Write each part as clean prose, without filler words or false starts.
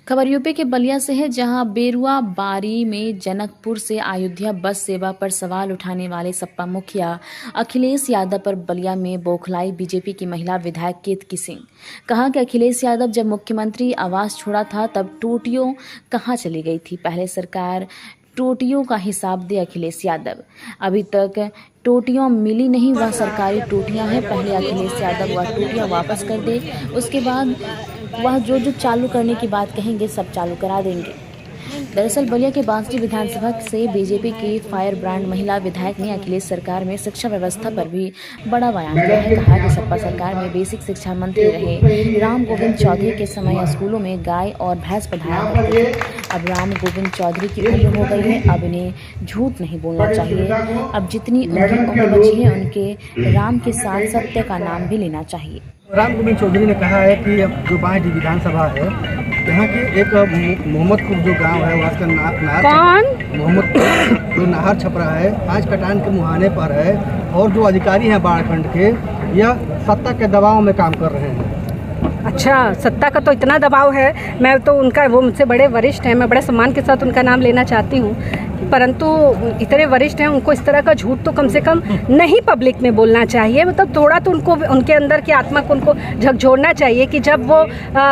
खबर यूपी के बलिया से है, जहां बेरुआ बारी में जनकपुर से अयोध्या बस सेवा पर सवाल उठाने वाले सपा मुखिया अखिलेश यादव पर बलिया में बौखलाई बीजेपी की महिला विधायक केतकी सिंह। कहा कि अखिलेश यादव जब मुख्यमंत्री आवास छोड़ा था तब टोटियों कहां चली गई थी। पहले सरकार टोटियों का हिसाब दे अखिलेश यादव। अभी तक टोटियां मिली नहीं, वह सरकारी टोटियां हैं। पहले अखिलेश यादव वह टोटियां वापस कर दे, उसके बाद वह जो चालू करने की बात कहेंगे सब चालू करा देंगे। दरअसल बलिया के बांसडी विधानसभा से बीजेपी की फायर ब्रांड महिला विधायक ने अखिलेश सरकार में शिक्षा व्यवस्था पर भी बड़ा बयान दिया है। कहा कि सपा सरकार में बेसिक शिक्षा मंत्री रहे राम गोविंद चौधरी के समय स्कूलों में गाय और भैंस पढ़ाया करते थे। अब राम गोविंद चौधरी की उम्र हो गई है, अब इन्हें झूठ नहीं बोलना चाहिए। अब जितनी उनकी उम्र बची है, उनके राम के साथ सत्य का नाम भी लेना चाहिए। राम गोविंद चौधरी ने कहा है कि जो बांसडी विधानसभा है, यहाँ के एक मोहम्मदपुर जो गांव है, वहाँ का मोहम्मदपुर जो नाहर छपरा है, आज कटान के मुहाने पर है, और जो अधिकारी हैं बाढ़खंड के, यह सत्ता के दबाव में काम कर रहे हैं। अच्छा, सत्ता का तो इतना दबाव है। मैं तो उनका, वो मुझसे बड़े वरिष्ठ हैं, मैं बड़े सम्मान के साथ उनका नाम लेना चाहती हूँ, परंतु इतने वरिष्ठ हैं, उनको इस तरह का झूठ तो कम से कम नहीं पब्लिक में बोलना चाहिए। मतलब थोड़ा तो उनको, उनके अंदर की आत्मा को उनको झकझोरना चाहिए कि जब वो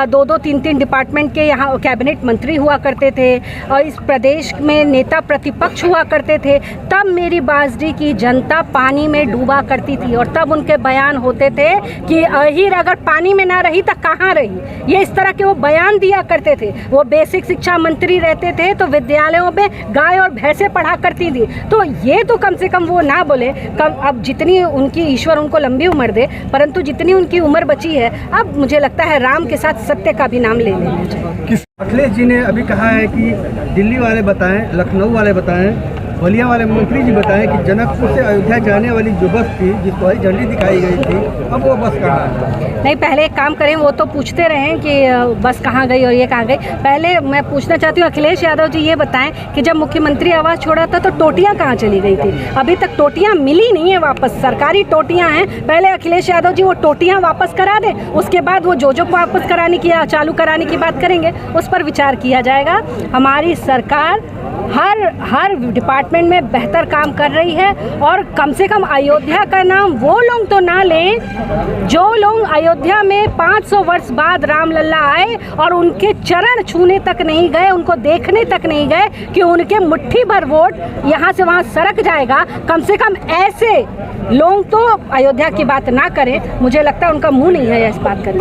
2-2, 3-3 डिपार्टमेंट के यहाँ कैबिनेट मंत्री हुआ करते थे और इस प्रदेश में नेता प्रतिपक्ष हुआ करते थे, तब मेरी बांसडी की जनता पानी में डूबा करती थी और तब उनके बयान होते थे कि अहीर अगर पानी में ना रही तो कहाँ रही। ये इस तरह के वो बयान दिया करते थे। वो बेसिक शिक्षा मंत्री रहते थे तो विद्यालयों में गाय और भैंसे पढ़ा करती थी। तो ये तो कम से कम वो ना बोले। अब जितनी उनकी, ईश्वर उनको लंबी उम्र दे, परंतु जितनी उनकी उम्र बची है, अब मुझे लगता है राम के साथ सत्य का भी नाम ले लेना चाहिए। अखिलेश जी ने अभी कहा है कि दिल्ली वाले बताएं, लखनऊ वाले बताएं, बलिया वाले मंत्री जी बताएं कि जनकपुर से अयोध्या जाने वाली जो बस थी, जिसको हरी झंडी दिखाई गई थी, अब वो बस कहाँ है? नहीं, पहले एक काम करें, वो तो पूछते रहें कि बस कहाँ गई और ये कहाँ गई। पहले मैं पूछना चाहती हूँ, अखिलेश यादव जी ये बताएं कि जब मुख्यमंत्री आवास छोड़ा था तो टोटियाँ कहाँ चली गई थी? अभी तक टोटियाँ मिली नहीं है वापस, सरकारी टोटियाँ हैं। पहले अखिलेश यादव जी वो टोटियाँ वापस करा दें, उसके बाद वो जो वापस कराने की, चालू कराने की बात करेंगे, उस पर विचार किया जाएगा। हमारी सरकार हर डिपार्टमेंट में बेहतर काम कर रही है और कम से कम अयोध्या का नाम वो लोग तो ना लें जो लोग अयोध्या में 500 वर्ष बाद रामलला आए और उनके चरण छूने तक नहीं गए, उनको देखने तक नहीं गए कि उनके मुट्ठी भर वोट यहाँ से वहाँ सरक जाएगा। कम से कम ऐसे लोग तो अयोध्या की बात ना करें। मुझे लगता है उनका मुंह नहीं है इस बात करने।